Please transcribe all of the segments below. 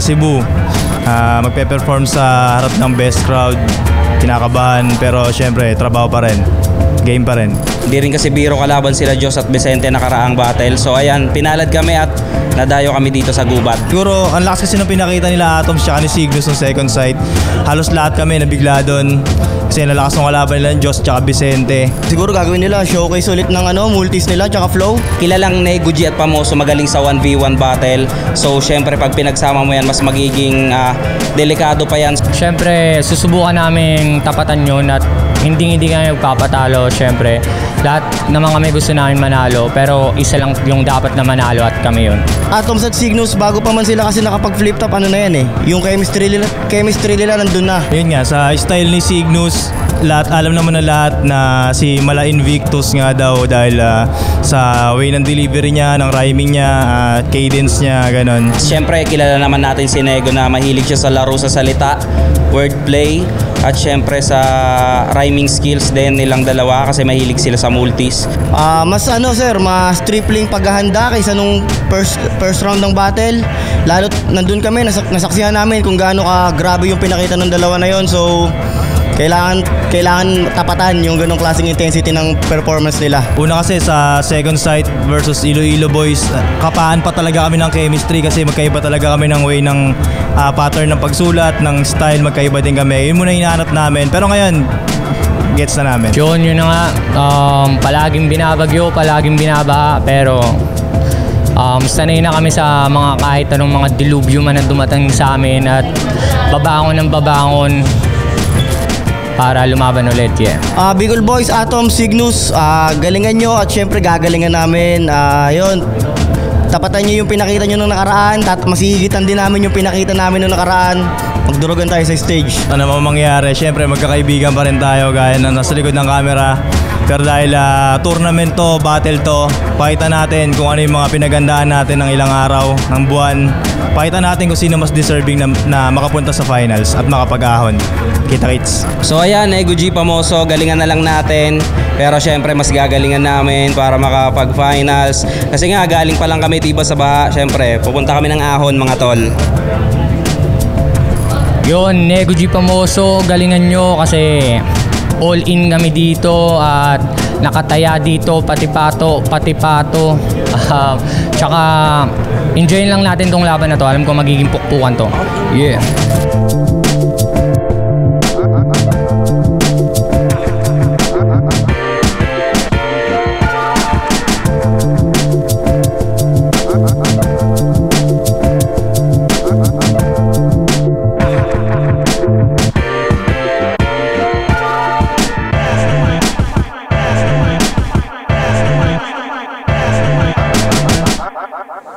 Cebu. Magpe-perform sa harap ng best crowd. Kinakabahan pero syempre trabaho pa rin. Game pa rin. Hindi rin kasi biro kalaban sila Diyos at Vicente nakaraang battle. So ayan, pinalad kami at nadayo kami dito sa gubat. Siguro, ang lakas kasi nung pinakita nila Atoms tsaka ni Cygnus ng second sight. Halos lahat kami nabigla doon. Kasi nalakas ng kalaban nila Diyos tsaka Vicente. Siguro gagawin nila showcase ulit ng multis nila tsaka flow. Kilalang Nego G at Pamoso magaling sa 1v1 battle. So syempre pag pinagsama mo yan mas magiging delikado pa yan. Syempre susubukan namin tapatan yun at hindi kami magpapatalo. Syempre lahat naman kami gusto namin manalo pero isa lang yung dapat na manalo at kami yun. Atoms at Cygnus bago pa man sila kasi nakapag flip top ano na yan eh. Yung chemistry nila nandun na. Yun nga, sa style ni Cygnus, lahat, alam naman na lahat na si Mala Invictus nga daw dahil sa way ng delivery niya, ng rhyming niya, cadence niya, ganon. Siyempre kilala naman natin si Nego na mahilig siya sa laro sa salita, wordplay, at syempre sa rhyming skills din nilang dalawa kasi mahilig sila sa multis. Mas mas tripling paghahanda kaysa nung first round ng battle. Lalo nandun kami, nasaksihan namin kung gaano ka grabe yung pinakita ng dalawa na yon. So kailangan tapatan yung ganong klaseng intensity ng performance nila. Una kasi sa second sight versus Iloilo Boys, kapaan pa talaga kami ng chemistry kasi magkaiba talaga kami ng way ng pattern ng pagsulat, ng style, magkaiba din kami. Yun muna hinahanap namin. Pero ngayon, gets na namin. Yun na nga, palaging binabagyo, palaging binabaha, pero sanay na kami sa mga kahit anong mga dilubyo man na dumating sa amin at babangon ng babangon para lumaban ulit. Bicol Boys, Atoms, Cygnus, galingan nyo at syempre gagalingan namin. Yun, tapatan nyo yung pinakita nyo nung nakaraan, masihigitan din namin yung pinakita namin nung nakaraan. Magdurugan tayo sa stage. Ano man mangyari, syempre magkakaibigan pa rin tayo gaya na nasa likod ng camera. Pero dahil tournament to, battle to, pakita natin kung ano yung mga pinagandaan natin ng ilang araw, ng buwan. Pakita natin kung sino mas deserving na makapunta sa finals at makapag-ahon. Kita-kits. So ayan, Nego G, Pamoso, galingan na lang natin. Pero syempre mas gagalingan namin para makapag-finals. Kasi nga galing pa lang kami tiba sa baha. Syempre, pupunta kami ng ahon mga tol. Yun, Nego G, Pamoso, galingan nyo kasi all in kami dito at nakataya dito pati pato. Tsaka enjoyin lang natin tong laban na to. Alam ko magiging pukpukan to. Yeah.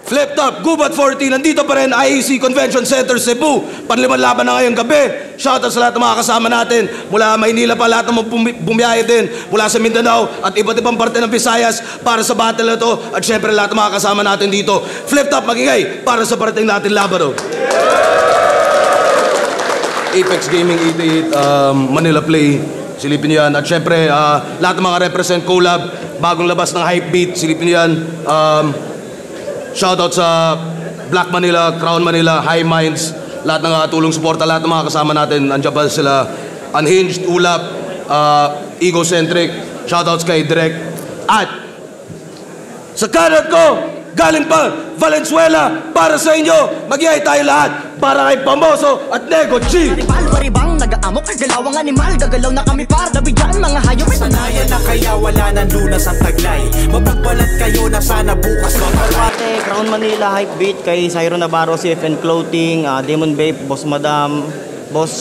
Flip Top, Gubat 40, nandito pa rin IAC Convention Center Cebu. Panlimang laban na ngayong gabi. Shoutout sa lahat ng mga kasama natin. Mula Maynila pa, lahat ng bumiyahe din. Mula sa Mindanao at iba't ibang parte ng Visayas para sa battle na to. At syempre lahat ng mga kasama natin dito. Flip Top, magingay para sa parating natin laban. Apex Gaming 88, Manila Play. Silipin niyo yan. At syempre, lahat ng mga represent collab, bagong labas ng Hypebeat, silipin niyo yan. Shoutout sa Black Manila, Crown Manila, High Minds, lahat ng tulong suporta, lahat ng mga kasama natin. Andiyan pa sila, Unhinged, Ulap, Egocentric, shoutouts kay Direk. At sa kanan ko, galing pa Valenzuela, para sa inyo, mag-iay tayo lahat, para kay Pamoso at Nego G. Baribang, nag-aamok, galawang animal, gagalaw na kami para nabigyan mga hayop. Sanayan na kaya wala nang lunas ang taglay. Mapagbalat kayo na sana bukas Pate, Crown Manila, Hypebeat, kay Cyro Navarro, CFN Clothing, Demon Babe, Boss Madam, Boss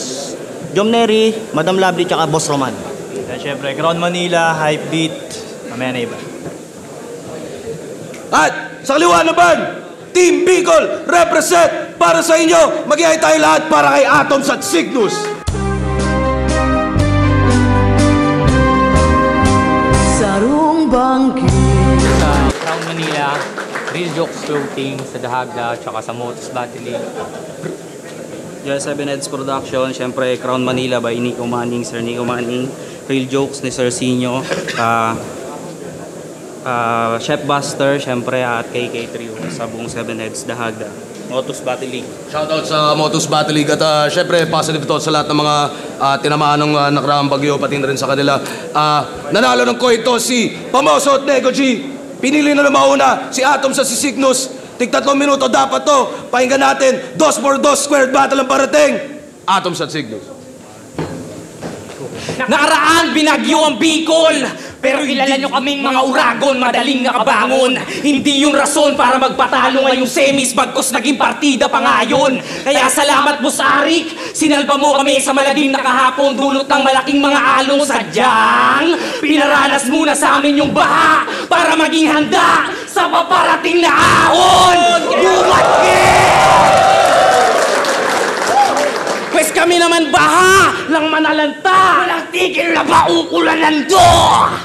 Jom Neri, Madam Lovely, tsaka Boss Roman. At syempre, Crown Manila, Hypebeat, mamaya na iba. At sa kaliwa naman, Team Bicol, represent para sa inyo. Mag-iay tayo lahat para kay Atoms at Cygnus. Sarong bangkit Sa Crown Manila, Real Jokes Clothing, sa Dahagda, tsaka sa Motos Battery. Just 7 Heads Production, syempre Crown Manila by Nico Manning, Sir Nico Manning. Real Jokes ni Sir Sinyo. Chef Buster, syempre at KK Trio sa buong 7 Heads Dahagda. Motus Battle League. Shoutout sa Motus Battle League at syempre positive thoughts sa lahat ng mga tinamaan ng nakaraang bagyo pati na rin sa kanila. Nanalo ng coin toss si Pamoso at Nego G. Pinili na mauna si Atom sa si Cygnus. Tig 3 minuto dapat to. Pakinggan natin 2x2 squared battle ang parating. Atom sa Cygnus. Nakaraan binagyo ang Bicol, pero kilala nyo kaming mga uragon, madaling nakabangon. Hindi yung rason para magpatalo ngayong semis, bagkos naging partida pa ngayon. Kaya salamat Boss Arik, sinalba mo kami sa malaging nakahapon, dulot ng malaking mga along sadyang pinaranas muna sa amin yung baha para maging handa sa paparating na ahon. Pwes kami naman baha lang manalanta, walang tigil na baukulanan do.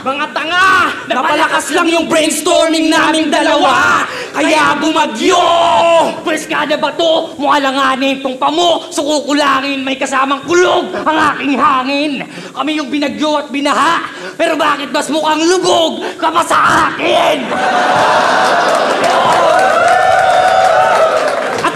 Mga tanga, napalakas lang yung brainstorming naming dalawa, kaya bumagyo. Pwes kada bato, mualanganin tong pamo, sukukulangin, may kasamang kulog ang aking hangin. Kami yung binagyo at binaha, pero bakit mas mukhang lubog ka pa sa akin?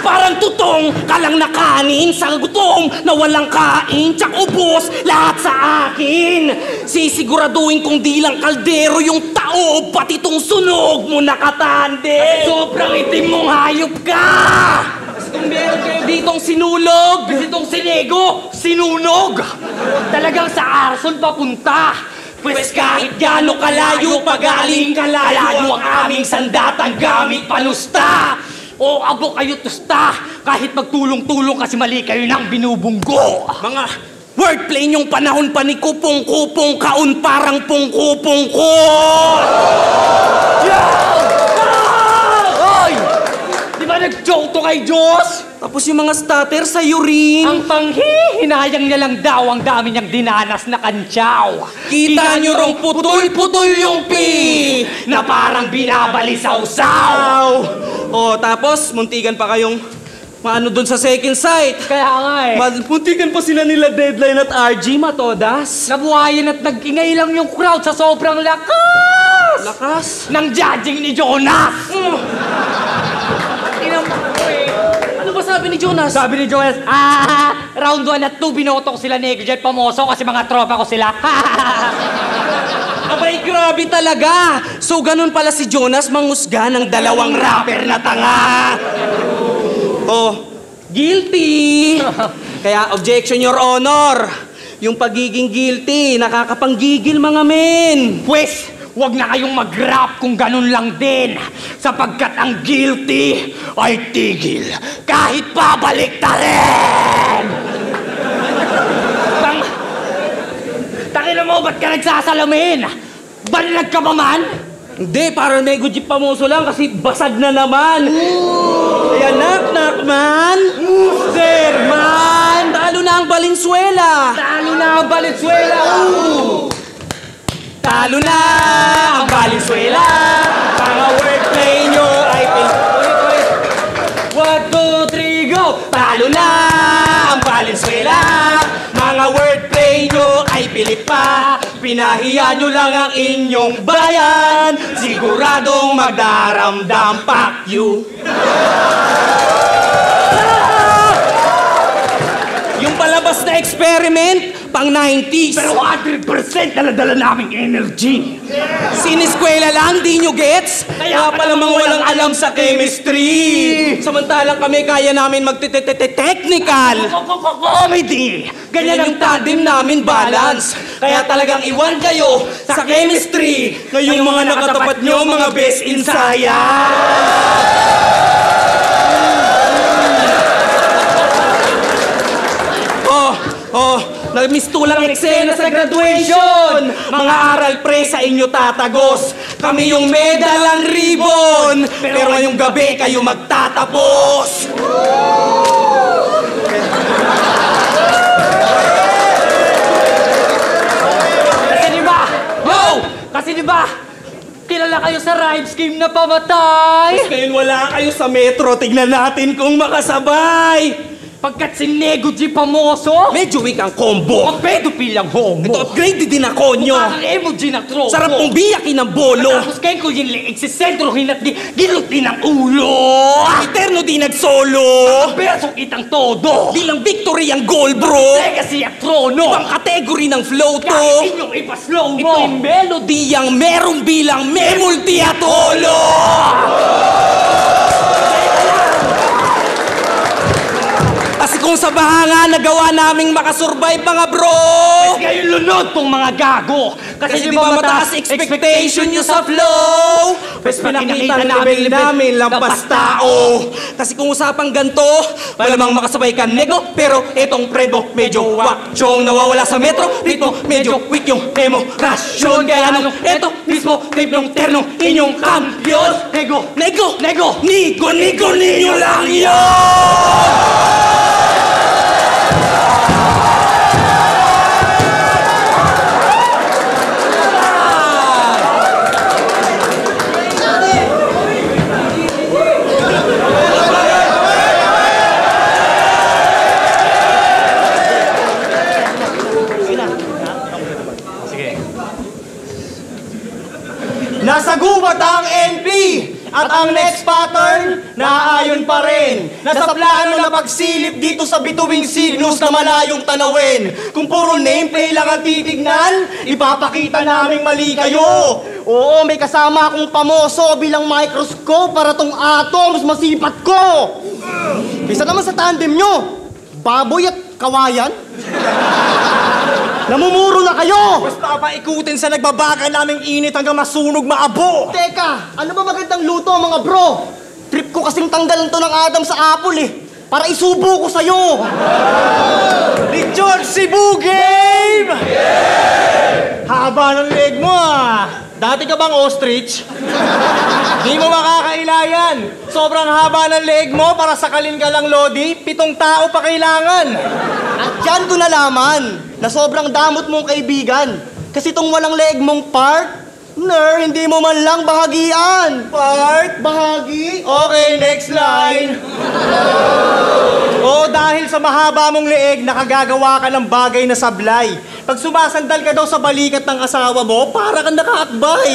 Parang tutong ka lang na kanin sa gutom na walang kain, tsak ubos lahat sa akin. Sisiguraduhin kong di lang kaldero yung taob, pati tong sunog mo nakatande. Sobrang itim mong hayop ka. Kasi kung meron kayo ditong sinulog, kasi itong sinego, sinunog. Talagang sa arson papunta. Pwes kahit gaano kalayo pagaling kalayo ang aming sandatang gamit panusta. O abo kayo tusta, kahit magtulong-tulong kasi mali kayo nang binubunggo. Mga wordplay niyong panahon pa ni kupong-kupong kaun parang pungko-pungko. Oy! Di ba nag-joke to kay Diyos? Tapos yung mga stutter sa'yo rin. Ang panghihinayang niya lang daw ang dami niyang dinanas na kantsaw. Kita niyo rong putol-putol yung pi na parang binabalisaw-saw. O tapos, muntikan pa kayong maano doon sa second sight. Kaya nga eh. Muntikan pa sila nila Deadline at RG, matodas. Nabuhayan at nag-ingay lang yung crowd sa sobrang lakas. Lakas? Ng judging ni Jonas. Ano ba sabi ni Jonas? Sabi ni Jonas, round 1 at 2, binoto ko sila Nego Jet Pamoso kasi mga tropa ko sila. Abay, grabe talaga. So, ganun pala si Jonas mangusga ng dalawang rapper na tanga. Oh, guilty. Kaya, objection, Your Honor. Yung pagiging guilty, nakakapanggigil mga men. Pwes, wag na kayong mag-rap kung ganun lang din. Sapagkat ang guilty ay tigil kahit pabalik ta rin. Takina mo, ba't ka nagsasalamin? Banlag ka ba man? Hindi, parang Nego Jeep Pamoso lang kasi basag na naman. Kaya knock-knock man. Sir man. Talo na ang Valenzuela. Talo na ang Valenzuela. Talo na ang Valenzuela. Mga wordplay nyo ay ulit. 1, 2, 3, go! Talo na ang Valenzuela. Mga wordplay nyo ay pilit pa. Pinahiya nyo lang ang inyong bayan. Siguradong magdaramdam pak you. Yung palabas na experiment, pang 90s. Pero 100% dala-dala naming energy. Siniskwela lang, di nyo gets? Kaya pala mga walang alam sa chemistry. Samantalang kami kaya namin mag-technical. Comedy. Ganyan ang tandem namin balance. Kaya talagang iwan kayo sa chemistry. Ngayong mga nakatapat nyo, mga best in science. Nagmistulang eksena sa graduation. Mga aral pre sa inyo tatagos. Kami yung medal ang ribbon. Pero ngayong gabi kayo magtatapos. Kasi diba, kilala kayo sa rhyme scheme na pamatay. Ngayon wala kayo sa metro. Tignan natin kung makasabay. Pagkat si Nego G Pamoso, Medyo weak ang combo. ang pedophilia ang homo. Ito upgrade din ako nyo. Mukha kang emoji na tropo. Sarap kong biyakin ng bolo. Tapos kayo ko yung liig si Sentro hinat gilutin ang ulo. Eterno di nagsolo. Ang beso kitang todo. Bilang victory ang goal, bro. Legacy at trono. Ibang kategory ng flow to. Kahit inyong ipaslow mo. Ito yung melodiyang merong bilang memulti at holo. Kasi kung sa baha nga nagawa naming makasurvive mga bro. Kayo lunod tong mga gago. Kasi di ba mataas expectation nyo sa flow? Pwes pinakita namin lampas tao. Kasi kung usapang ganto, malamang makasabay ka nego. Pero etong prebo medyo wakchong nawawala sa metro. Ritmo medyo weak yung emosyon. Kaya nung eto mismo tape ng ternong inyong kampiyon. Nego, nigo ninyo lang yun! Nasa gubat ang NP at ang next pattern naayon pa rin. Nasa plano na pagsilip dito sa bituing signals na malayong tanawin. Kung puro nameplay lang ang titignan, ipapakita naming mali kayo. Oo, may kasama akong pamoso bilang microscope para tong atoms masipat ko. Bisa naman sa tandem nyo, baboy at kawayan. Namumuro na kayo! Basta pa ikutin sa nagbabaka naming init hanggang masunog maabo! Teka, ano ba magandang luto mga bro? Trip ko kasing tanggalan to ng Adam sa apple eh. Para isubo ko sa'yo! Lechon Cebu game! Haba ng leg mo ah! Dati ka bang ostrich? Di mo makakailayan. Sobrang haba ng leg mo para sakalin ka lang, Lodi. 7 tao pa kailangan. At dyan ko nalaman na sobrang damot mong kaibigan. Kasi tong walang leg mong partner, hindi mo man lang bahagian. Bahagi? Okay, next line. Oo, dahil sa mahaba mong leeg, nakagagawa ka ng bagay na sablay. Pag sumasandal ka daw sa balikat ng asawa mo, para kang nakaakbay.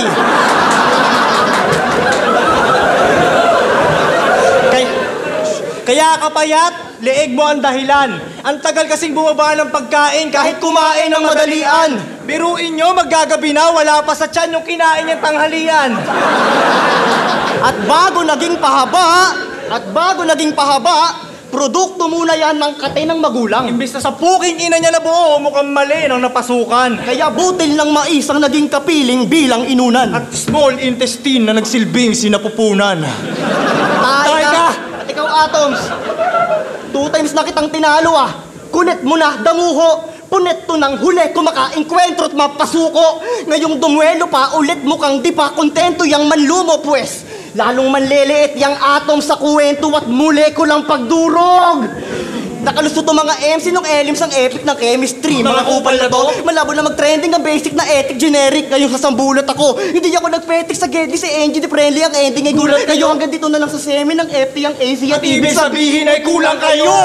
Kaya kapayat, leeg mo ang dahilan. Ang tagal kasing bumaba ng pagkain kahit kumain ng madalian. Biruin nyo, maggagabi na, wala pa sa tiyan yung kinain niyang tanghalian. At bago naging pahaba, produkto muna yan ng kate ng magulang. Imbis na sa puking ina niya na buo, mukhang mali ng napasukan. Kaya butil ng mais ang naging kapiling bilang inunan. At small intestine na nagsilbing sinapupunan. Tay ka! At ikaw, Atoms, 2 times na kitang tinalo ah. Kulit mo na, damuho. Punet to ng huli, kumakainkwentro at mapasuko. Ngayong dumwelo pa, ulit mukhang di pa kontento yang manlumo pues. Lalong manliliit yang atom sa kuwento at molekulang pagdurog. Nakalusot ang mga MC nung elims ang epic ng chemistry. Mga kupal na to, malabo na mag-trending ang basic na ethic generic. Ngayong sasambulot ako, hindi ako nag-fetish sa Geddy si Angie di friendly ang ending ay gulat kayo. Hanggang dito na lang sa semi ng FT ang AC at ibig sabihin ay kulang kayo.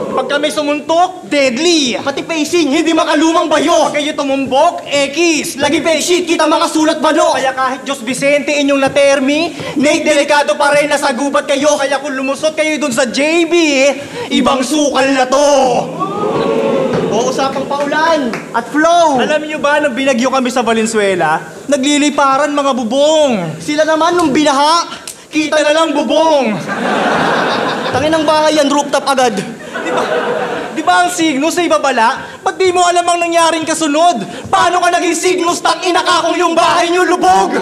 Pag kami sumuntok, deadly. Pati pacing, hindi makalumang bayo. Pag kayo tumumbok, X. Lagi fake sheet, kita mga sulat balo. Kaya kahit Diyos Vicente inyong natermi, Nate, delikado pa rin, nasa gubat kayo. Kaya kung lumusot kayo dun sa JB, ibang sukal na to. O, usapang paulan at flow. Alam niyo ba, nung binagyo kami sa Valenzuela, nagliliparan mga bubong. Sila naman nung binaha, kita na lang bubong. Tangin ng bahay yan, rooftop agad. Di ba ang Signos ay babala? Ba't di mo alam ang nangyaring kasunod? Paano ka naging Signos? Tangina ka kung yung bahay niyo lubog!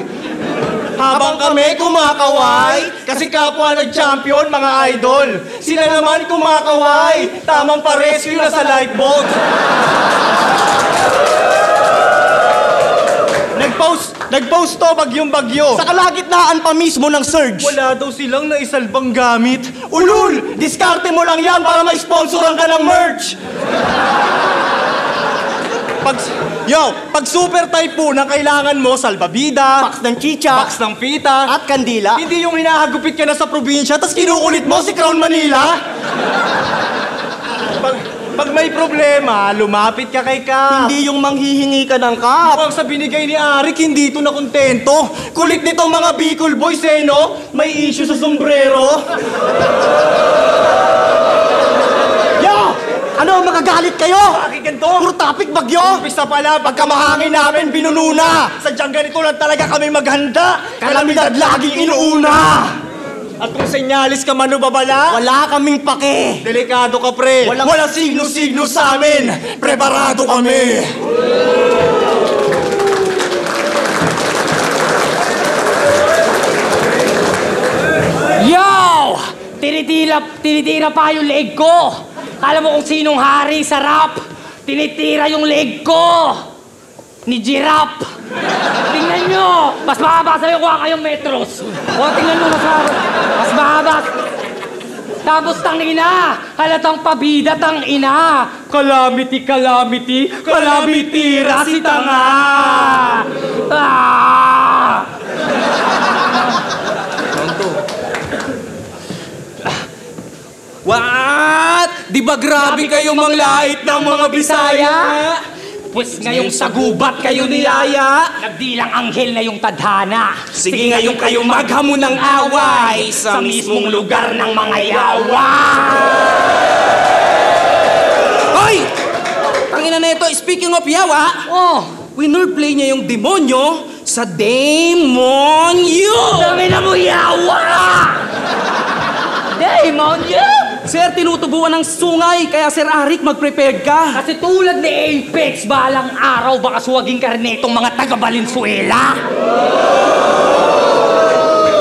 Habang kami kumakaway, kasi kapwa nag-champion mga idol. Sila naman kumakaway, tamang pa-rescue na sa lifeboat. Nag-post to bagyong bagyo. Sa kalagitnaan pa mismo ng surge. Wala daw silang naisalbang gamit. Ulul! Diskarte mo lang yan para ma-sponsoran ka ng merch! Pag super typhoon ang kailangan mo, salbabida, box ng chicha, box ng pita, at kandila. Hindi yung hinahagupit ka na sa probinsya, tas kinukulit mo si Crown Manila. Pag may problema, lumapit ka kay Kap. Hindi yung manghihingi ka ng cup. Mukhang sa binigay ni Arik, hindi ito na kontento. Kulit nito mga Bicol boys no? May issue sa sombrero. Yo! Ano, magagalit kayo? Bakit ganito? Puro topic bagyo. Umpisa pala, pagka mahangin namin, binununa. Sadyang ganito lang talaga kami maghanda. Kalamidad laging inuuna. At kung senyalis ka man o babala, Wala kaming pake. delikado ka pre. Walang signo-signo sa amin. Preparado kami. Yo! Tinitira pa yung leg ko. Alam mo kung sinong hari sa rap? Tinitira yung leg ko. Ni Giraffe. Tingnan nyo. Mas mahaba sa'yo kuha kayong metros. O, tingnan mo mas mahaba. Tapos tangina, halatang pabida tangina. Calamity, calamity, calamity, rasi tanga. Ah! What? Di ba grabe kayo manglait ng mga Bisaya? Pues ngayong sa gubat kayo niyaya. Nagdilang anghel na yung tadhana. Sige ngayon kayo maghamon ng away sa mismong lugar ng mga yawa. Hoy! Tangina na ito, speaking of yawa, winner play niya yung demonyo sa Demonyo! Dami na mo yawa! Demonyo! Sir, tinutubuan ng sungay, kaya Sir Arik, mag-prepared ka. Kasi tulad ni Apex, balang araw baka suwaging ka rin itong mga taga-Valenzuela.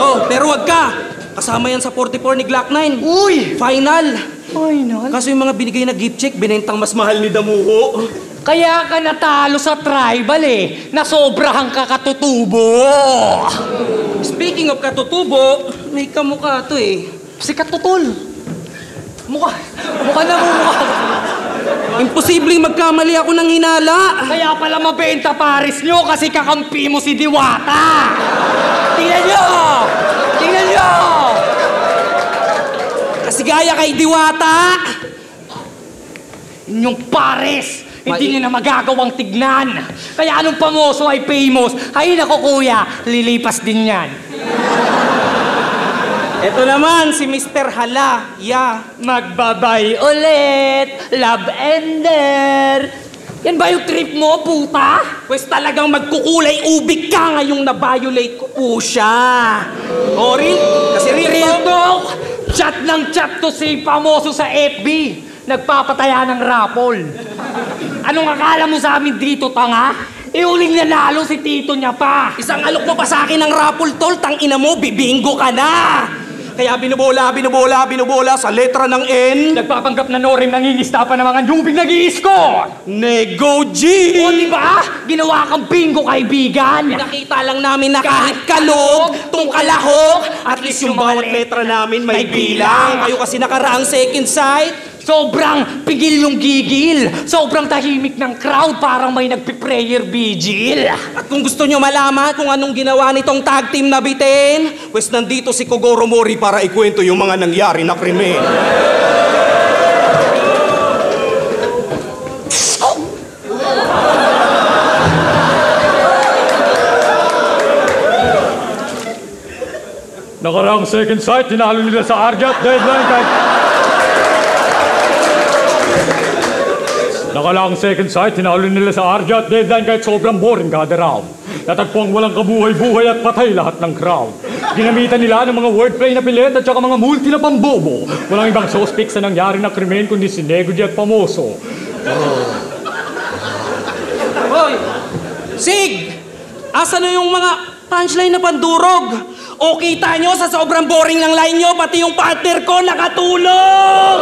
Oh, pero wag ka. Kasama yan sa 44 ni Glock 9. Uy! Final. Final? Kaso yung mga binigay na gift check, binentang mas mahal ni Damuho. Kaya ka natalo sa tribal nasobrahan ka katutubo. Speaking of katutubo, may kamukha to Si Katutol. Mukha na mukha. Imposibleng magkamali ako ng hinala. Kaya pala mabenta pares nyo kasi kakampi mo si Diwata. Tingnan nyo! Tingnan nyo! Kasi gaya kay Diwata, inyong pares, hindi nyo na magagawang tignan. Kaya anong pamoso ay famous. Ay nako kuya, lilipas din yan. Ito naman, si Mr. Halaya. Magbabay ulit, love ender. Yan ba yung trip mo, puta? Pues talagang magkukulay ubik ka ngayong na-violate ko po siya. O, kasi real talk. Chat ng chat to si Pamoso sa FB. Nagpapataya ng rapol. Anong akala mo sa amin dito, tanga? Uling nanalo si tito niya pa. Isang alok mo pa sa akin ng rapol, tol. Tang ina mo, bibingo ka na. Kaya binubola sa letra ng N. Nagpapanggap na Norim nangingista pa ng mga newbing nag-i-score. Nego G! O diba? Ginawa kang bingo, kaibigan. Nakita lang namin na kahit kalog, tung kalahok, at least yung bawat letra namin may bilang. Kayo kasi nakaraang second sight. Sobrang pigil yung gigil. Sobrang tahimik ng crowd, parang may nagpiprayer vigil. At kung gusto nyo malaman kung anong ginawa nitong tag team na bitin, pues nandito si Kogoro Mori para ikwento yung mga nangyari na krimen. Nakaraang second sight, tinalo nila sa Arjat deadline kahit... Nakalaang second sight, tinalo nila sa Arjat deadline kahit sobrang boring kada round. Natagpuang walang kabuhay-buhay at patay lahat ng crowd. Ginamitan nila ng mga wordplay na pilit at saka mga multi na pambobo. Walang ibang suspect sa nangyari na krimen kundi si Nego G at Pamoso. Hoy! Sig! Asa na yung mga punchline na pandurog? O kita nyo sa sobrang boring ng line nyo, pati yung partner ko nakatulog!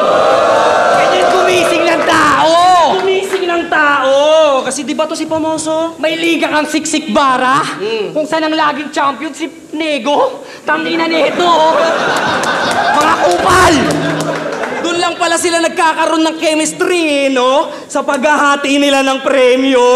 Ganyan gumising ng tao! Gumising ng tao! Kasi di ba to si Pamoso? May liga kang siksik bara. Kung saan ang laging champion si Nego. Tangina nito. Mga kupal! Doon lang pala sila nagkakaroon ng chemistry, no? Sa paghahati nila ng premyo.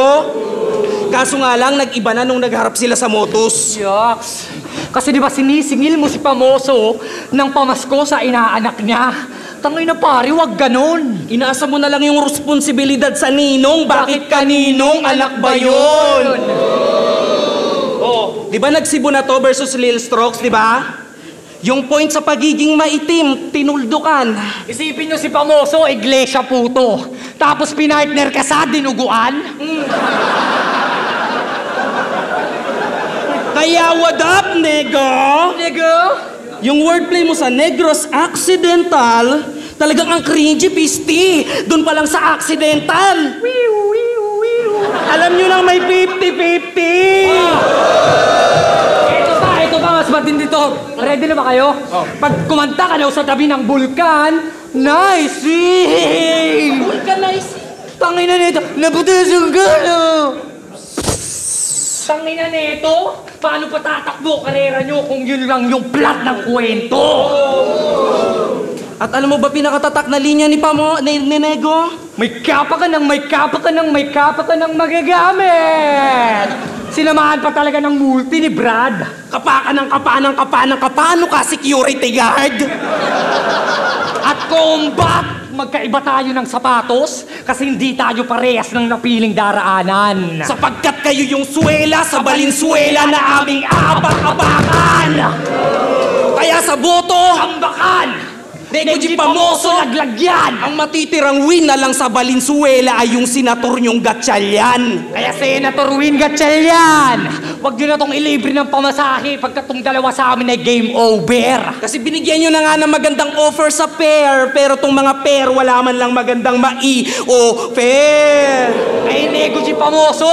Kaso nga lang, nag-iba na nung nagharap sila sa motos. Yucks. Kasi di ba sinisingil mo si Pamoso ng pamasko sa inaanak niya? Tangay na pare, wag ganon. Inaasa mo na lang yung responsibilidad sa ninong. Bakit kaninong anak ba yun? Oh, di ba nagsibo na to versus Lil Strokes, di ba? Yung point sa pagiging maitim, tinuldukan. Isipin nyo si Pamoso, iglesia puto. Tapos pinartner ka sa dinuguan. Kaya what up, nego? Nego? Yung wordplay mo sa Negros Accidental, talagang ang cringy, pisti. Doon pa lang sa accidental. Alam nyo nang may 50-50. Ito pa, mas matindi to. Ready na ba kayo? Pag kumanta ka daw sa tabi ng bulkan, nice! Vulcanize. Tangin na nito, naputas yung gano! Tangin na nito, paano pa tatakbo karera nyo kung yun lang yung plot ng kwento? At alam mo ba pinakatatak na linya ni Nego? May kapa ka ng magagamit! Sinamahan pa talaga ng multi ni Brad. Kapano ka, security guard? At kung magkaiba tayo ng sapatos kasi hindi tayo parehas ng napiling daraanan. Sapagkat kayo yung suwela sa Valenzuela na aming abak-abakan! Kaya sa boto, Tambakan! Nego G. Pamoso, laglagyan! ang matitirang win na lang sa Valenzuela ay yung senator nyong Gatchalian. Kaya Senator Win Gatchalian, wag nyo na tong ilibre ng pamasahe pagka tong dalawa sa amin ay game over. Kasi binigyan nyo na nga ng magandang offer sa pair, pero tong mga pair wala man lang magandang mai-offer. Ay, Nego G. Pamoso,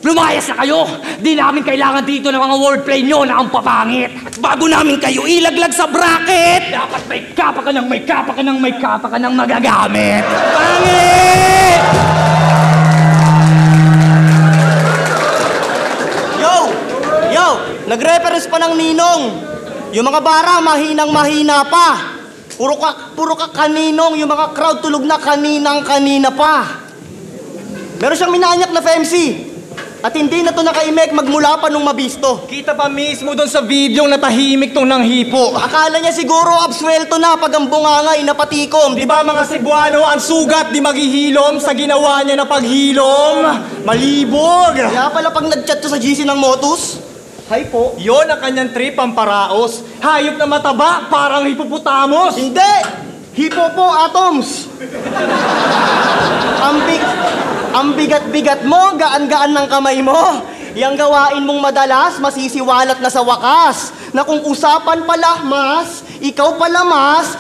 lumayas na kayo! Di namin kailangan dito ng mga wordplay nyo na ang papangit. At bago namin kayo ilaglag sa bracket, Dapat may kapa ka ng magagamit. pangit! Yo! Nag-reference pa ng ninong. Yung mga bara, mahinang-mahina pa. Puro ka kaninong, yung mga crowd tulog na kaninang-kanina pa. Meron siyang minanyak na FMC. At hindi na to nakaimek magmula pa nung mabisto. Kita pa mismo doon sa video natahimik tong nang hipo. Akala niya siguro absuelto na pag ang bungangay napatikom. Di ba mga Cebuano, ang sugat di maghihilom sa ginawa niya na paghilom? Malibog! Kaya pala pag nag-chat to sa GC ng Motus, hi po. Yon ang kanyang trip, ang paraos. Hayop na mataba, parang hipopotamos. Hindi! Hippopoatoms! Ang bigat-bigat mo, gaan-gaan ng kamay mo. Yang gawain mong madalas, masisiwalat na sa wakas. Na kung usapan pala mas, ikaw palamas.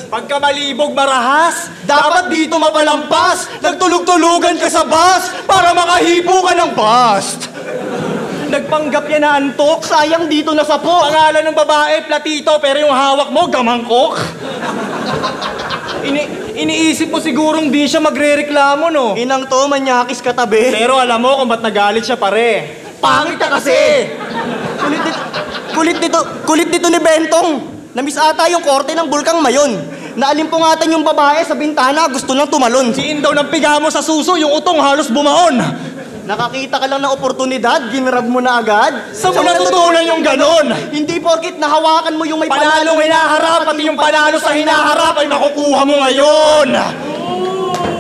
Pagka malibog marahas, dapat dito mapalampas. Nagtulog-tulugan ka sa bus para makahipo ka ng bust. Nagpanggap yan na antok. Sayang dito na sa po. Pangalan ng babae, platito, pero yung hawak mo, gamangkok. Iniisip mo sigurong di siya magre-reklamo, no? Inang to, manyakis katabi. Pero alam mo kung ba't nagalit siya, pare. Pangit ka kasi! Kulit dito ni Bentong. Namiss ata yung korte ng Bulkang Mayon. Naalimpungatan yung babae sa bintana, gusto nang tumalon. Siin daw ng piga mo sa suso, yung utong halos bumaon. Nakakita ka lang ng oportunidad, ginrab mo na agad. Saan mo natutunan yung ganon? Hindi porkit nahawakan mo yung may Panalong hinaharap, pati yung panalo sa hinaharap ay makukuha mo ngayon.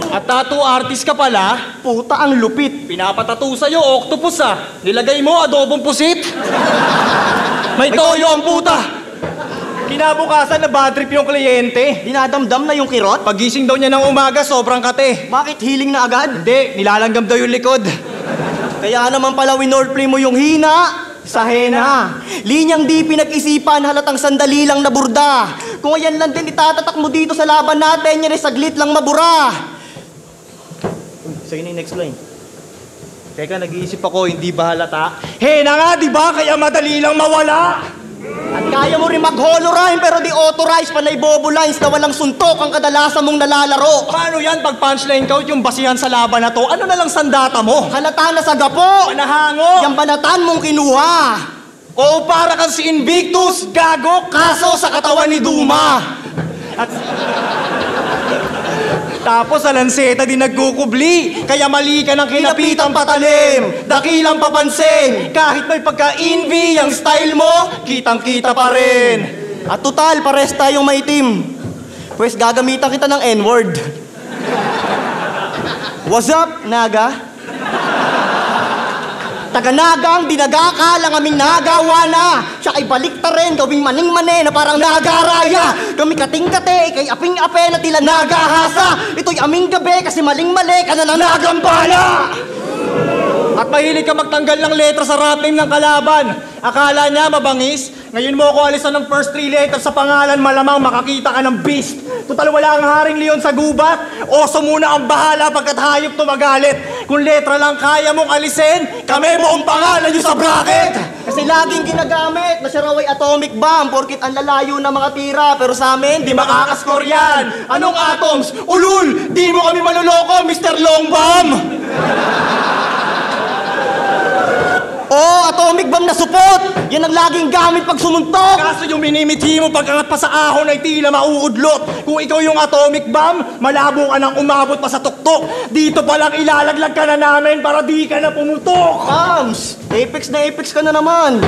At tattoo artist ka pala? Puta ang lupit. Pinapatato sa'yo, octopus Nilagay mo, adobong pusit. May toyo ang puta. Kinabukasan na bad trip yung kliyente. Dinadamdam na yung kirot? Pagising daw niya ng umaga, sobrang kate. Bakit healing na agad? Hindi, nilalanggam daw yung likod. Kaya naman pala winordplay mo yung hina sa hena. Linyang di pinag-isipan, halatang sandali lang naburda. Kung ayan lang din itatatak mo dito sa laban natin, yan ay saglit lang mabura. Sige na yung next line. Teka, nag-iisip ako, hindi ba halata? Hena nga, di ba? Kaya madali lang mawala. At kaya mo rin mag-holorime pero di authorize panay bobo lines na walang suntok ang kadalasan mong nalalaro. Paano yan pag punchline count yung basihan sa laban na to? Ano na lang sandata mo? Halata na sa gapo. Panahango. Yung banatan mong kinuha. O para kang si Invictus, gago, kaso sa katawan ni Duma. At tapos sa lanseta din nagkukubli, kaya mali ka ng kinapitang patalim, dakilang papansin, kahit may pagka-envy ang style mo, kitang-kita pa rin. At total, pares tayong maitim. Pwes gagamitan kita ng N-word. What's up, Naga? Taga-Naga ang dinaga ka lang aming nagawa na. Siya ay balikta rin, gawing maning-mane na parang nagaraya. Kami kating-kate, kay aping-ape na tila nagahasa. Ito'y aming gabi kasi maling-mali ka na nagambala. At mahilig ka magtanggal ng letra sa rap name ng kalaban. Akala niya mabangis? Ngayon mo ako alisan ng first 3 letters sa pangalan, malamang makakita ka ng beast. Total wala ang haring leon sa gubat. Oso muna ang bahala pagkat hayop to magalit. Kung letra lang kaya mong alisin, kami mo ang pangalan nyo sa bracket. Kasi laging ginagamit na siya raw ay atomic bomb porkit ang lalayo na mga tira. Pero sa amin, di makakaskor yan. Anong atoms? Ulul! Di mo kami maluloko, Mr. Long Bomb! Oh, atomic bomb na supot! Yan ang laging gamit pag sumuntok! Kaso yung minimithi mo pagkangat pa sa ahon ay tila mauudlot. Kung ikaw yung atomic bomb, malabo ka nang umabot pa sa tuktok. Dito palang ilalaglag ka na namin para di ka na pumutok. Mams, apex na apex ka na naman.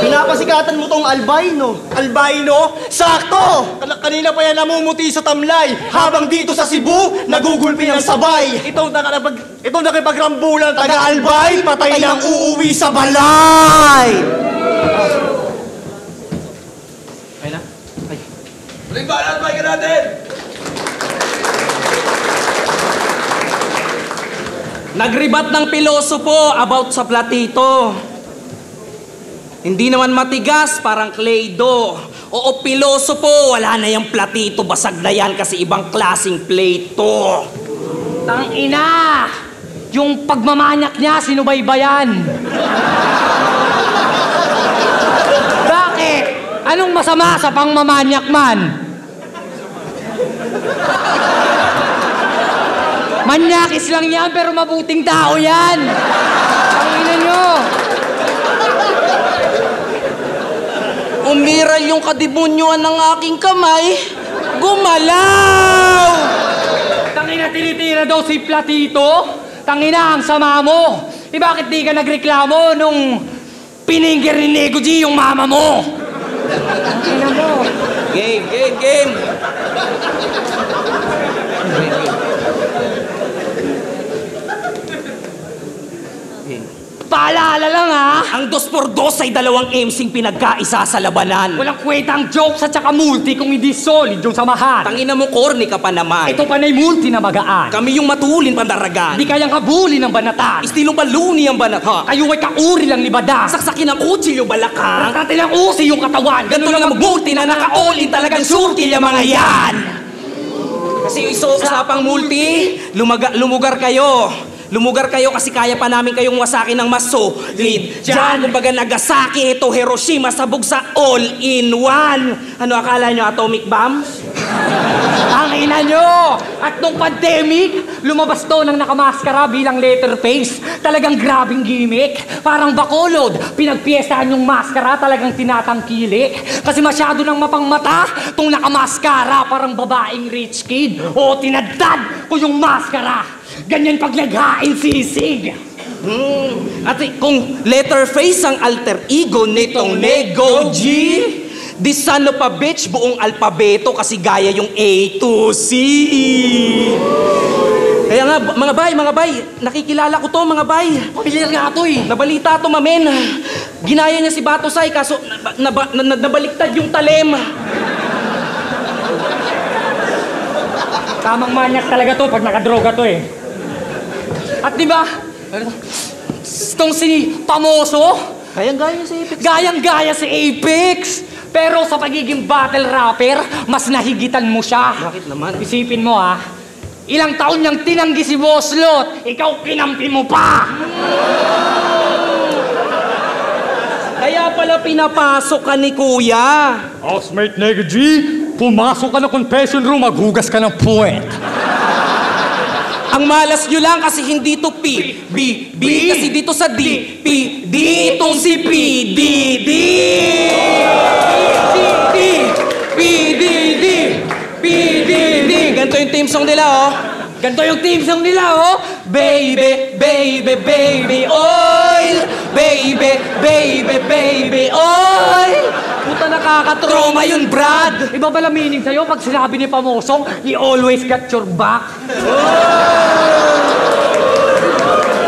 Pinapasikatan mo tong albino. Albino? Sakto! Kanina pa yan namumuti sa tamlay. Habang dito sa Cebu, nagugulpi ng sabay. Itong nakipagrambulan taga-albay, patay nang uuwi sa balay! Ay na? Ay. Huling balat, bike natin! Nagribat ng pilosopo about sa platito. Hindi naman matigas, parang Clay-Doh. Oo, pilosopo, wala na yung platito. Basag na yan kasi ibang klaseng plato. Tangina! Yung pagmamanyak niya, sinubaybayan. Bakit? Anong masama sa pangmamanyak man? Manyakis lang yan, pero mabuting tao yan. Tangina nyo. Umiral yung kadibunyoan ng aking kamay. Gumalaw! Tangina, tinitira daw si Platito. Tangina, ang sama mo. Bakit di ka nagreklamo nung piningger ni Nego G yung mama mo? Tangina mo. Game. Paalala lang ha. Ang 2x2 ay 2 MC'ng pinagkaisa sa labanan. Walang kwentang jokes at saka multi kung hindi solid yung samahan. Tangina mo, corny ka pa naman. Ito pa na'y multi na magaan. Kami yung matulin pandaragan. Di kayang habulin ng banatan. Istilong paluni ang banata. Kayo ay kauri lang ni Badang. Saksakin ang kutsilyo balakang. Natin ang usi yung katawan. Ganito lang ang multi na naka-all-in talagang surtil yung mga yan. Kasi usapang multi, lumugar kayo. Lumugar kayo kasi kaya pa namin kayong wasakin ng mas solid. Diyan, kumbaga Nagasaki, ito Hiroshima, sabog sa all-in-one. Ano akala nyo, atomic bomb? Ang ina nyo! At nung pandemic, lumabas to ng nakamaskara bilang letterface. Talagang grabing gimmick. Parang Bacolod, pinagpiestahan yung maskara, talagang tinatangkili. Kasi masyado nang mapangmata, tong nakamaskara, parang babaeng rich kid. O tinadtad ko yung maskara. Ganyan pag naghain sisig. At kung letterface ang alter ego nitong Nego G, di son of a bitch, buong alpabeto kasi gaya yung A to C. Kaya nga, mga bay, nakikilala ko to, mga bay. Pamilyar nga to eh. Nabalita to, mamen. Ginaya niya si Batosay, kaso nabaliktad yung talim. Tamang manyak talaga to pag nakadroga to eh. At di ba, itong si Pamoso, Gayang-gaya si Apex. gayang-gaya si Apex. Pero sa pagiging battle rapper, mas nahigitan mo siya. Bakit naman? Isipin mo ha, ilang taon niyang tinanggi si Boslot, ikaw kinampi mo pa. Kaya pala pinapasok ka ni Kuya. Housemate Nego G, pumasok ka na confession room, maghugas ka ng puwet. Ang malas nyo lang kasi hindi to P, B, B, kasi dito sa D, P, D, itong si P, D, D. P, D, D, P, D, D. Ganito yung team song nila, oh. Ganito yung team song nila, oh. Baby, baby, baby, oil. baby, baby, baby, oy! Puta, nakakatroma yun, Brad! Iba ba meaning sa'yo pag sinabi ni Pamosong, he always got your back?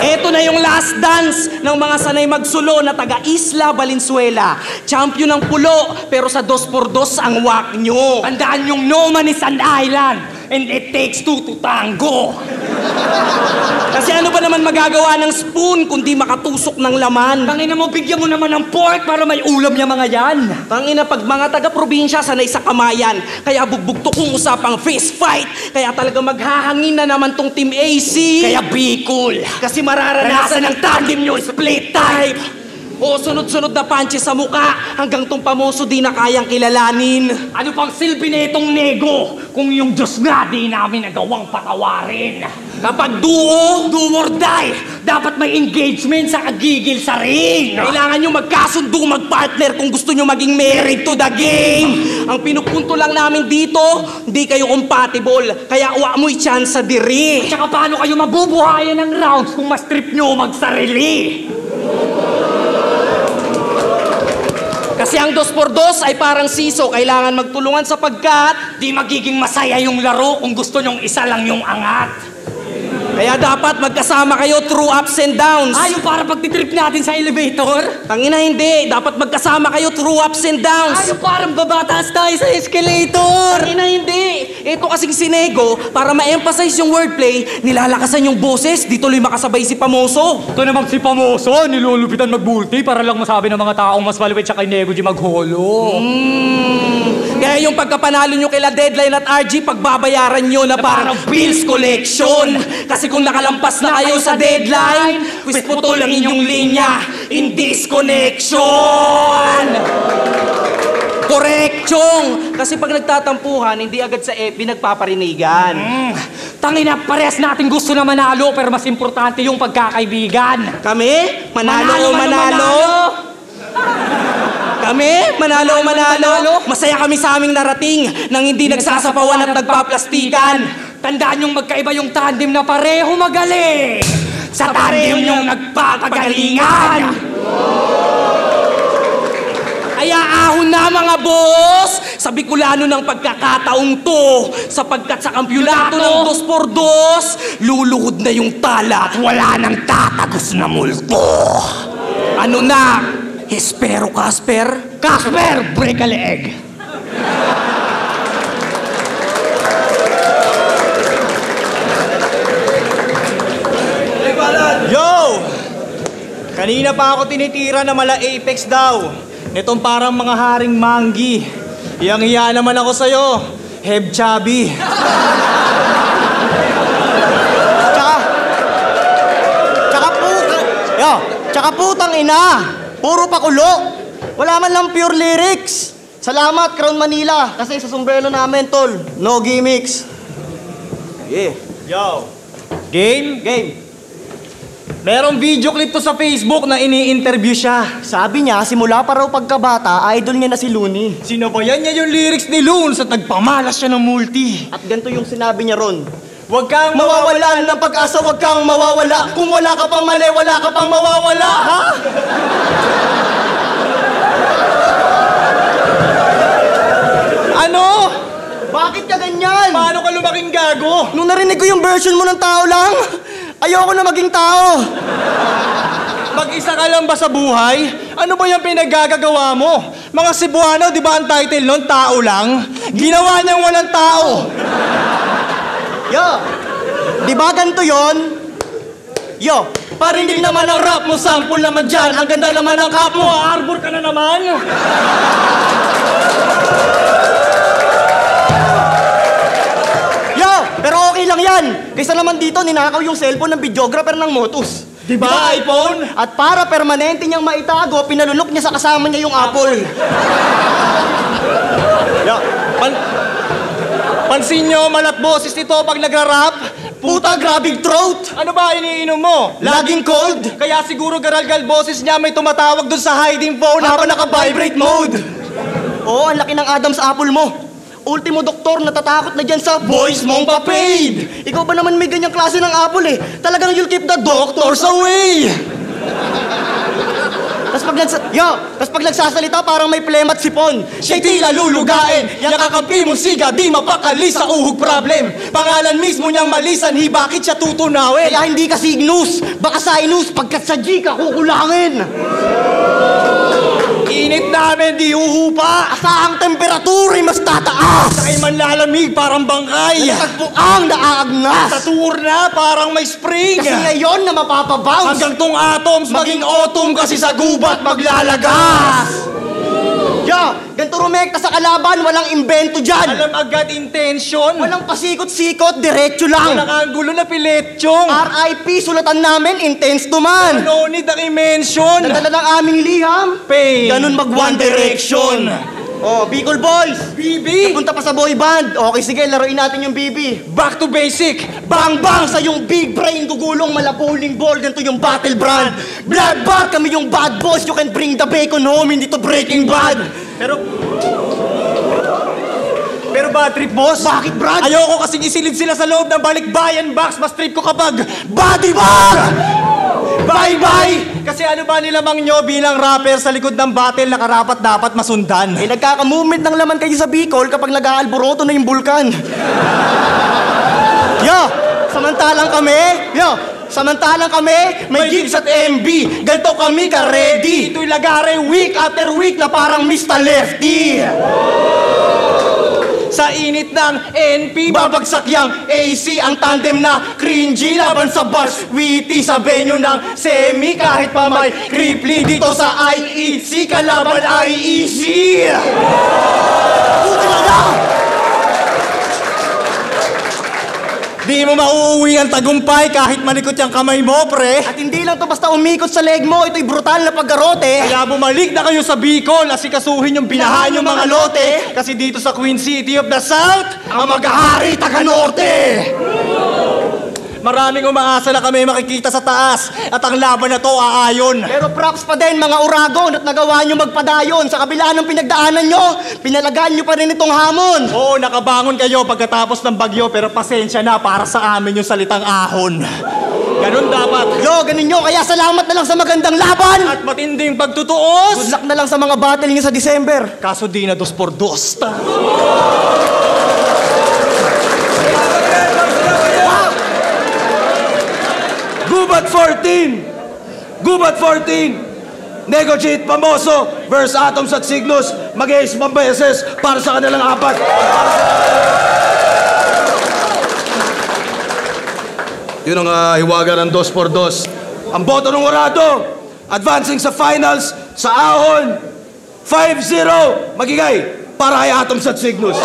Eto na yung last dance ng mga sanay magsulo na taga Isla Valenzuela. Champion ng pulo, pero sa 2x2 ang wak nyo. Tandaan yung no man is an island and it takes two to tango. Kasi ano ba naman magagawa ng spoon kundi makatusok ng laman? Tangina mo, bigyan mo naman ng pork para may ulam niya mga yan. Tangina, pag mga taga-probinsya sanay sa kamayan, kaya bugbugto kung usapang fist fight, kaya talaga maghahangin na naman tong Team AC. Kaya Bicol. Kasi mararanasan ng tandem nyo split type. O sunod-sunod na punches sa muka hanggang tong Pamoso di na kayang kilalanin. Ano pang silbi na itong nego kung yung Diyos nga di namin nagawang patawarin? Kapag duo, do or die, dapat may engagement sa kagigil sa ring. Kailangan nyo magkasundo, magpartner kung gusto nyo maging married to the game. Ang pinupunto lang namin dito, hindi kayo compatible. Kaya uwa mo'y chance sa diri. Tsaka paano kayo mabubuhayan ng rounds kung mas trip nyo magsarili? Kasi ang 2x2 ay parang siso, kailangan magtulungan sapagkat di magiging masaya yung laro kung gusto nyong isa lang yung angat. Kaya dapat magkasama kayo through ups and downs. Yung para pagtitrip natin sa elevator? Tangina, hindi. Dapat magkasama kayo through ups and downs. Yung parang babataas tayo sa escalator. Tangina, hindi. Ito kasing sinego, para ma-emphasize yung wordplay, nilalakasan yung boses, di tuloy makasabay si Pamoso. Ito naman si Pamoso, nilulupitan magbulti para lang masabi ng mga taong mas maluwit siya kay Nego di magholo. Kaya yung pagkapanalo nyo kila Deadline at RG, pagbabayaran nyo na parang bills collection. Kasi kung nakalampas na kayo sa deadline, quiz putol ang inyong linya in disconnection. Correct, Chong! Kasi pag nagtatampuhan, hindi agad sa FB nagpaparinigan. Tangina, parehas natin gusto na manalo, pero mas importante yung pagkakaibigan. Kami? Manalo o manalo? Kami? Manalo o manalo? Masaya kami sa aming narating nang hindi nagsasapawan at nagpaplastikan. Tandaan yung magkaiba yung tandem na pareho magaling. Sa tandem yung nagpapagalingan. Kaya ahon na mga boss! Sa Bicolano ng pagkakataong to, sapagkat sa kampyonato ng 2x2, luluhod na yung tala at wala nang tatagos na multo. Ano na? Espero, Casper? Casper, break a leg. Yo! Kanina pa ako tinitira na mala Apex daw. Nitong parang mga haring manggi. Iyang-iya naman ako sa'yo, Heb Chubby. Tsaka putang ina, puro pakulo. Wala man lang pure lyrics. Salamat, Crown Manila, kasi sa sombrero namin, tol, no gimmicks. Yeah. Yo. Game? Game. Merong video clip to sa Facebook na ini-interview siya. Sabi niya, simula pa raw pagkabata, idol niya na si Looney. Sinabayan niya yung lyrics ni Loon sa nagpamalas siya ng multi. At ganito yung sinabi niya ron. Huwag kang mawawala ng pag-asa, huwag kang mawawala. Kung wala ka pang mali, wala ka pang mawawala, ha? Ano? Bakit ka ganyan? Paano ka lumaking gago? Nung narinig ko yung version mo ng tao lang, ayoko na maging tao. Mag-isa ka lang ba sa buhay? Ano ba yung pinaggagawa mo? Mga Cebuano, di ba ang title nun, tao lang? Ginawa niyang walang tao. Yo, di ba ganito yun? Yo, parinig naman ang rap mo, sample naman dyan. Ang ganda naman ang cap mo, arbor ka na naman. Yo, pero okay lang yan. Kaysa naman dito, ninakaw yung cellphone ng videographer ng Motus. Diba, iPhone? At para permanente niyang maitago, pinalunok niya sa kasama niya yung Apple. Yo, pansin nyo, malat boses nito pag nagra-rap. Puta, grabing throat! Ano ba iniinom mo? Laging cold? Kaya siguro garalgal boses niya may tumatawag dun sa hiding phone habang naka-vibrate mode. Oo, ang laki ng Adam's apple mo. Ultimo doktor, natatakot na dyan sa voice mong pa-paid. Ikaw ba naman may ganyang klase ng apple eh? Talagang you'll keep the doctors away. Tas pag nagsasalita parang may plema at sipon. Siya'y tila lulugain. Yang kakampi mong siga, di mapakali sa uhog problem. Pangalan mismo niyang malisanhi, bakit siya tutunawin? Kaya hindi ka signus, baka sinus, pagkat sa G ka kukulangin. Init namin, di uhupa. Asahang temperaturay mas tataas. Sakay man lalamig, parang bangkay. Nagtagpuang naaagnas. Sa tour na, parang may spring. Kasi ngayon na mapapabounce. Hanggang tong atoms, maging autumn kasi sa gubat maglalagas. Ganito rumekta sa kalaban, walang imbento dyan. Alam agad intention. Walang pasikot-sikot, diretso lang. Walang angulo na piletsyong. RIP, sulatan namin, intense to man. No need ang i-mention. Nadala ng aming liham. Pain. Ganun mag One Direction. Oh, Bicol Boys. BB. Napunta pa sa boy band. Okay, sige, laruin natin yung BB. Back to basic. Bang bang sa yung big brain, gugulong malapuling ball. Ganito yung battle brand. Bloodbath, kami yung bad boys. You can bring the bacon home, hindi to Breaking Bad. Pero bad trip, boss? Bakit, Brad? Ayoko kasing isilid sila sa loob ng balikbayan box. Mas trip ko kapag body bag! Bye-bye! Kasi ano ba nilamang nyo bilang rapper sa likod ng battle na karapat dapat masundan? Eh, nagkaka-movement ng laman kayo sa Bicol kapag nag-aalboroto na yung bulkan. Samantalang kami, may gigs at MB. Ganto kami ka-ready. Ito'y lagare week after week na parang Mr. Lefty. Sa init ng NP, babagsak yang AC. Ang tandem na cringy laban sa bars witty. Sa venue ng semi kahit pa may creeply. Dito sa IEC, kalaban IEC. Di mo mauuwi ang tagumpay kahit malikot yung kamay mo, pre. At hindi lang to basta umikot sa leg mo, ito'y brutal na paggarote. Kaya bumalik na kayo sa Bicol, asikasuhin yung binahan yung mga lote. Kasi dito sa Queen City of the South, ang maghahari taga-norte. Maraming umaasa na kami makikita sa taas at ang laban na to aayon. Pero props pa din mga Uragon at nagawa nyo magpadayon. Sa kabila ng pinagdaanan nyo, pinalagaan nyo pa rin itong hamon. Oo, nakabangon kayo pagkatapos ng bagyo pero pasensya na para sa amin yung salitang ahon. Ganun dapat. Ganun nyo. Kaya salamat na lang sa magandang laban. At matinding pagtutuos. Good luck na lang sa mga battle nyo sa December. Kaso di na 2x2. Gubat 14! Negotiate Pamoso versus Atoms at Cygnus. Mag-ace beses para sa kanilang apat. Yun ang hiwaga ng 2x2. Ang boto ng Orado, advancing sa finals, sa ahon, 5-0, magigay para kay Atoms at Cygnus.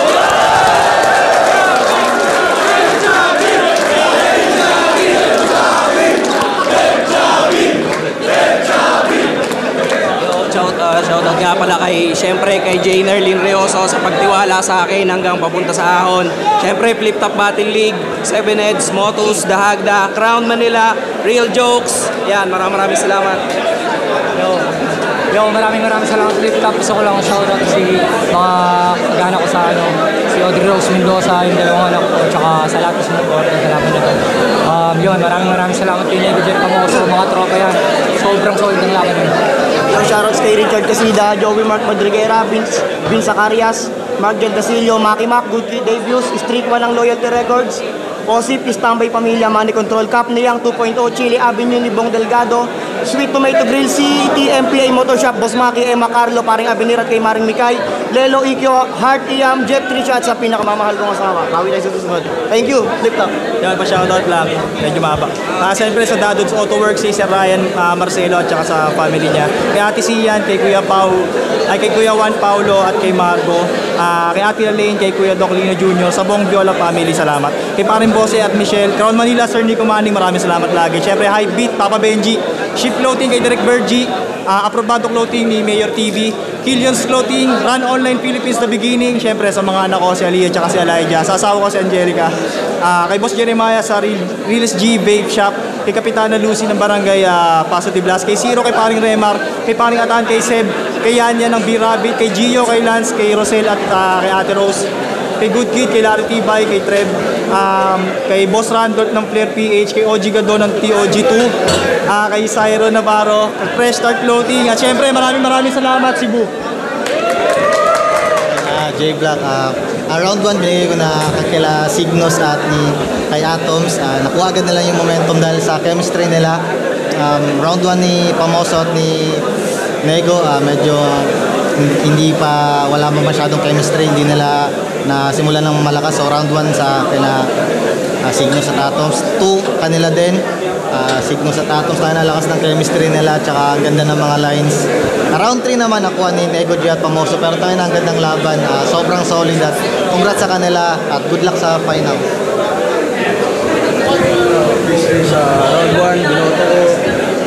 Shoutout nga pala siyempre kay Jay Nerlin Reoso sa pagtiwala sa akin hanggang papunta sa ahon. Siyempre, Flip Top Battle League, Seven Heads, Motus, Dahagda, Crown Manila, Real Jokes. Yan, maraming salamat. Maraming salamat Flip Top. Gusto ko lang shoutout si mga kagana ko sa si Audrey Rose Mendoza, yung dalawang anak ko, tsaka sa lahat sa mga salamat na to. Maraming salamat kay Nego Jerry Pamoso, mga tropa yan. Sobrang solid ng laban yun. Shoutouts kay Richard Casida, Joey Mark Madriguera, Vince Zacarias, Mark Jan Dasilio, Maki Mac, Good Kid Debuts, Street 1 ng Loyalty Records, Osip, Istambay Pamilya, Money Control, Cap Niyang 2.0, Chili Avenue ni Bong Delgado, Sweet Tomato Grill, CETMPA Motorshop, Boss Maki, Emma Carlo, Paring Avenir at kay Maring Mikay, Lelo Ikyo, Heart Iam, Jeff Trisha at sa pinakamamahal kong asawa. Bawi tayo sa susunod. Thank you, Flip Top. Yan, pa-shoutout lang. Medyo mahaba. Siyempre sa Dadods Auto Works, si Sir Ryan Marcelo at saka sa family niya. Kay Ate Sian, kay Kuya kay Kuya Juan Paulo at kay Margo. Kay Ate Elaine, kay Kuya Doc Lino Jr. Sa buong Viola family, salamat. Kay Paring Bose at Michelle. Crown Manila, Sir Nico Manning, maraming salamat lagi. Siyempre, High Beat, Papa Benji. Ship Clothing kay Direk Bergie. Aprobado Clothing ni Mayor TV. Killian's Clothing, Run Online Philippines The Beginning. Siyempre sa mga anak ko, si Aliyah at si Elijah. Sa asawa ko si Angelica. Kay Boss Jeremiah sa Realist G Vape Shop. Kay Kapitana Lucy ng Barangay Paso de Blas. Kay Zero, kay Paring Remar. Kay Paring Atan, kay Seb. Kay Yanya ng B-Rabbit. Kay Gio, kay Lance, kay Rosel at kay Ate Rose. kay Good Kid, kay Larry Tibay, kay Trev, kay Boss Randolph ng Flair PH, kay OG Gadon ng TOG2, kay Cyro Navarro, kay Fresh Start Clothing, at syempre maraming salamat, Cebu. J Black, round 1 binigay ko na kila Signos at kay Atoms. Nakuha agad nila yung momentum dahil sa chemistry nila. Round 1 ni Pamoso at ni Nego, medyo wala pa masyadong chemistry, hindi nila nasimulan ng malakas. So round 1 sa kila Signos at Atoms. 2 kanila din. Signos at Atoms tayo nalakas ng chemistry nila, tsaka ang ganda ng mga lines. Round 3 naman nakuha ni Nego G at Pamoso, pero tayo na ang gandang laban. Sobrang solid at congrats sa kanila at good luck sa final. Sa round 1, binoto ko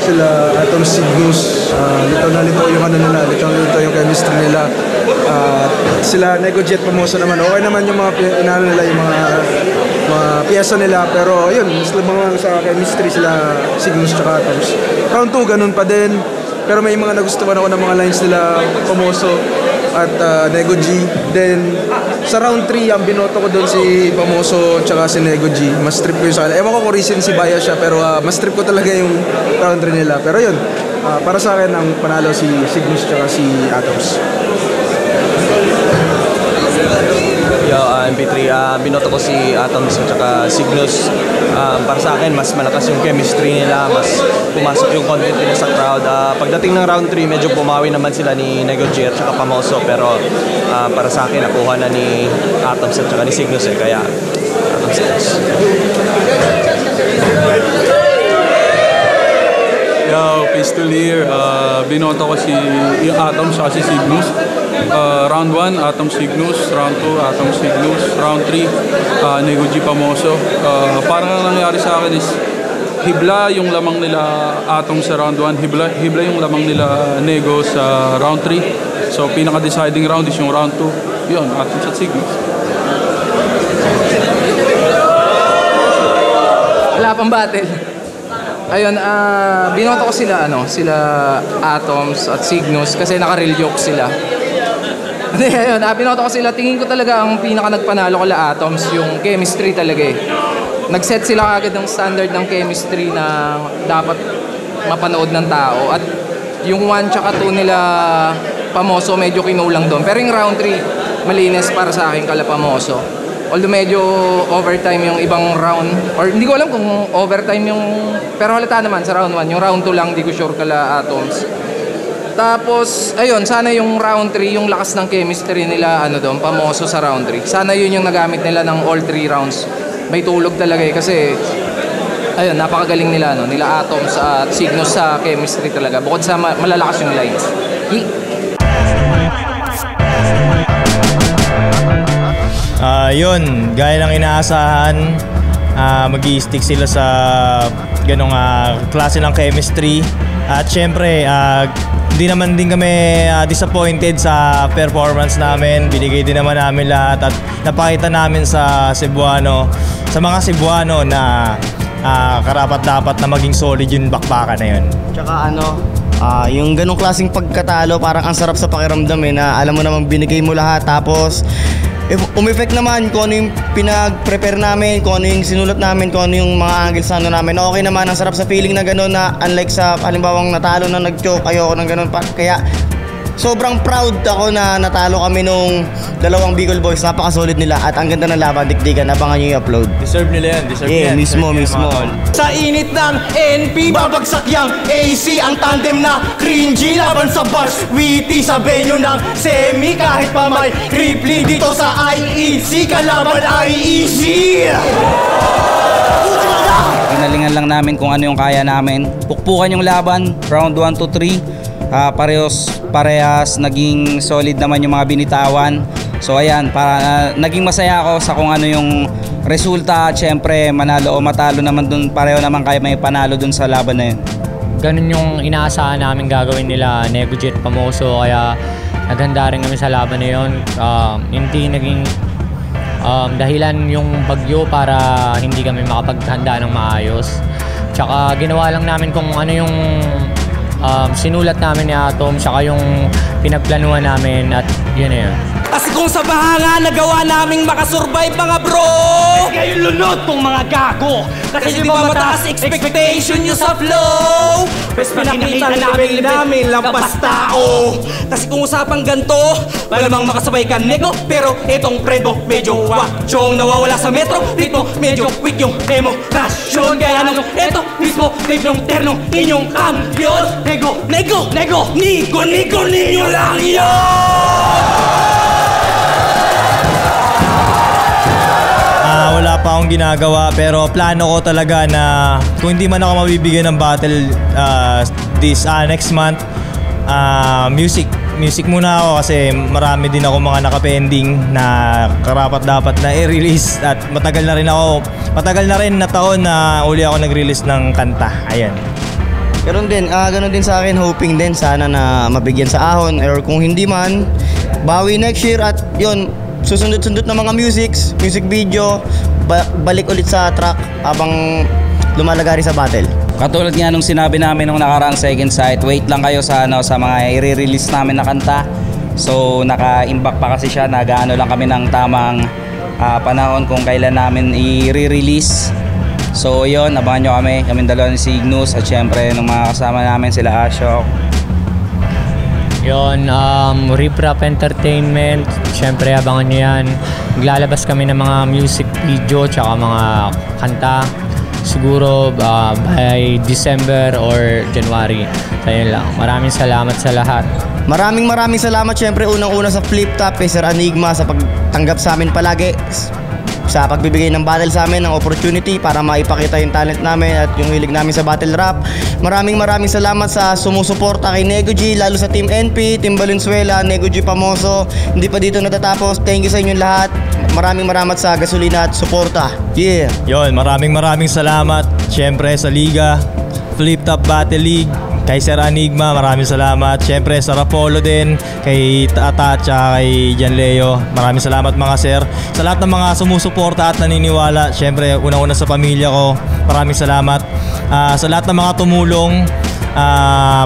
sila Atoms, Signos. Lito na lito yung ano nila, lito yung chemistry nila. Sila Nego G at Pamoso naman, okay naman yung mga inano nila, yung mga piyesa nila, pero yun, mas labang sa chemistry sila Signos tsaka Atoms. Round 2, ganun pa din, pero may mga nagustuhan ako ng mga lines nila Pamoso at Nego G. Then sa round 3, ang binoto ko doon si Pamoso tsaka si Nego G. Mas trip ko yung sa kanila. Ewan ko kung reason si Baya siya, pero mas trip ko talaga yung round 3 nila. Pero yun, para sa akin ang panalo si Signos tsaka si Atoms. Yo, MP3, binoto ko si Atoms at saka Signos. Para sa akin, mas malakas yung chemistry nila, mas pumasok yung content nila sa crowd. Pagdating ng round 3, medyo pumawi naman sila ni Nego G at saka Pamoso, pero para sa akin, nakuha na ni Atoms at saka ni Signos kaya Atoms. Yo, Pistol here. Binoto ko si Atoms at si Signos. Round 1, Atoms Signos. Round 2, Atoms Signos. Round 3, Nego G Pamoso. Parang ang nangyari sa akin is hibla yung lamang nila Atoms sa round 1, hibla yung lamang nila Nego sa round 3. So pinaka-deciding round is yung round 2. Yun, Atoms at Signos. Wala pang battle. Ayun, binoto ko sila Atoms at Signos kasi naka-real joke sila. Ayun, binoto ko sila. Tingin ko talaga ang pinaka nagpanalo ko la Atoms, yung chemistry talaga eh. Nag-set sila agad ng standard ng chemistry na dapat mapanood ng tao. At yung 1 tsaka 2 nila Pamoso medyo kinulang doon. Pero yung round 3, malinis para sa akin kala Pamoso. Although medyo overtime yung ibang round, or hindi ko alam kung overtime yung, pero halata naman sa round 1. Yung round 2 lang, hindi ko sure kala Atoms. Tapos, ayun, sana yung round 3, yung lakas ng chemistry nila, Pamoso sa round 3. Sana yun yung nagamit nila ng all 3 rounds. May tulog talaga eh, kasi, ayun, napakagaling nila, nila Atoms at Signos sa chemistry talaga. Bukod sa malalakas yung lines. Yun, gaya ng inaasahan, mag-i-stick sila sa ganong klase ng chemistry. At syempre, hindi naman din kami disappointed sa performance namin. Binigay din naman namin lahat at napakita namin sa Cebuano, sa mga Cebuano na karapat-dapat na maging solid yung bakbakan na yun. Tsaka yung ganong klaseng pagkatalo, parang ang sarap sa pakiramdam na alam mo namang binigay mo lahat, tapos umeffect naman kung ano yung pinag-prepare namin, kung ano yung sinulat namin, kung ano yung mga angles namin. Okay naman, ang sarap sa feeling na gano'n, na unlike sa halimbawang natalo na nag-choke, ayoko ng gano'n. Kaya sobrang proud ako na natalo kami nung dalawang Bicol Boys. Napaka-solid nila at ang ganda ng laban, dikdikan. Abangan nyo yung upload. Deserve nila yan, deserve nila. Mismo. Sa init ng NP, babagsak yang AC, ang tandem na cringy laban sa bars. Witty sa venue ng semi, kahit pa may crippling dito sa IEC, kalaban IEC. Ginalingan lang namin kung ano yung kaya namin. Pukpukan yung laban, round 1 to 3. Parehas naging solid naman yung mga binitawan. So ayan, naging masaya ako sa kung ano yung resulta. Siyempre manalo o matalo naman dun, pareho naman kayo may panalo dun sa laban na yun. Ganun yung inaasahan namin gagawin nila Nego G at Pamoso, kaya naghanda rin kami sa laban na yun. Hindi naging dahilan yung bagyo para hindi kami makapaghanda ng maayos. Tsaka ginawa lang namin kung ano yung sinulat namin ni Atom, tsaka yung pinagplanuhan namin, at yun na yun. Kasi kung sa bahanga nagawa naming makasurvive mga bro, ngayon lunod tong mga gago. kasi di ba mataas expectation nyo sa flow? Pwes pinakita namin lampas tao. Kasi kung usapang ganto, malamang makasabay ka nego. Pero etong prebo medyo wakchong nawawala sa metro. Ritmo medyo quick yung demorasyon. Kaya ano, eto mismo tape ng ternong inyong kampiyon. Nigo ninyo lang yun! Wala pa akong ginagawa pero plano ko talaga na kung hindi man ako mabibigyan ng battle this next month, music muna ako kasi marami din ako mga nakapending na karapat dapat na i-release at matagal na rin na taon na uli ako nag-release ng kanta. Ayan. Ganun din sa akin, hoping din sana na mabigyan sa ahon or kung hindi man, bawi next year at yun, susundot-sundot na mga music video, balik ulit sa track habang lumalagari sa battle. Katulad nga nung sinabi namin nung nakaraang second sight, wait lang kayo sa mga i-release namin na kanta. So naka-imbak pa kasi siya, nag-ano lang kami ng tamang panahon kung kailan namin i-release. So yun, abangan nyo kami dalawa ni Cygnus at syempre nung mga kasama namin sila Ashok. Yon, Rip Rap Entertainment, syempre abangan nyo yan. Maglalabas kami ng mga music video tsaka mga kanta. Siguro by December or January. Ayun lang. Maraming salamat sa lahat. Maraming salamat syempre unang-una sa Flip Top, Sir Enigma sa pagtanggap sa amin palagi. Sa pagbibigay ng battle sa amin, ng opportunity para maipakita yung talent namin at yung hilig namin sa battle rap. Maraming salamat sa sumusuporta kay Nego G, lalo sa Team NP, Team Valenzuela, Nego G Pamoso. Hindi pa dito natatapos. Thank you sa inyong lahat. Maraming sa gasolina at suporta. Yeah. Yon, maraming salamat syempre sa Liga, Flip Top Battle League, kay Sir Enigma, maraming salamat. Syempre sa Rapolo din, kay Tata at kay Jan Leo. Maraming salamat mga sir. Sa lahat ng mga sumusuporta at naniniwala, syempre una-una sa pamilya ko, maraming salamat. Sa lahat ng mga tumulong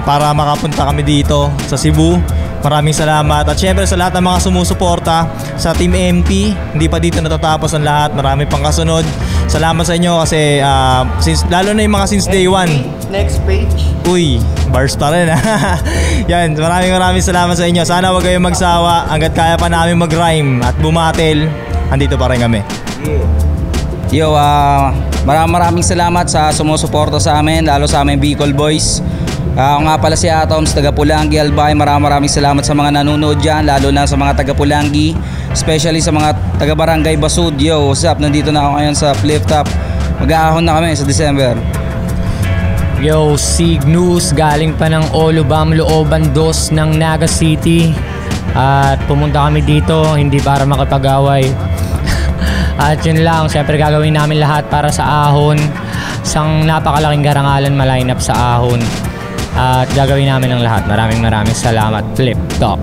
para makapunta kami dito sa Cebu, maraming salamat. At syempre sa lahat ng mga sumusuporta sa Team MP, hindi pa dito natatapos ang lahat, marami pang kasunod. Salamat sa inyo kasi lalo na yung mga since day one. Next page. Uy, bars pa rin. Yan, maraming salamat sa inyo. Sana wag kayong magsawa hanggat kaya pa namin mag-rhyme at bumatel. Andito pa rin kami. Yo, maraming salamat sa sumusuporta sa amin, lalo sa amin Bicol Boys. Ako nga pala si Atoms, taga Pulangi, Albay. Maraming salamat sa mga nanonood dyan, lalo na sa mga taga Pulangi, especially sa mga taga Barangay Basud. Yo, what's up? Nandito na ako ngayon sa Flip Top. Mag-aahon na kami sa December. Yo, Cygnus, galing pa ng Olobam, Looban 2 ng Naga City. At pumunta kami dito, hindi para makapag-away. At yun lang, syempre gagawin namin lahat para sa ahon. Isang napakalaking garangalan ma-line up sa ahon. At gagawin namin ang lahat. Maraming salamat. Flip Top.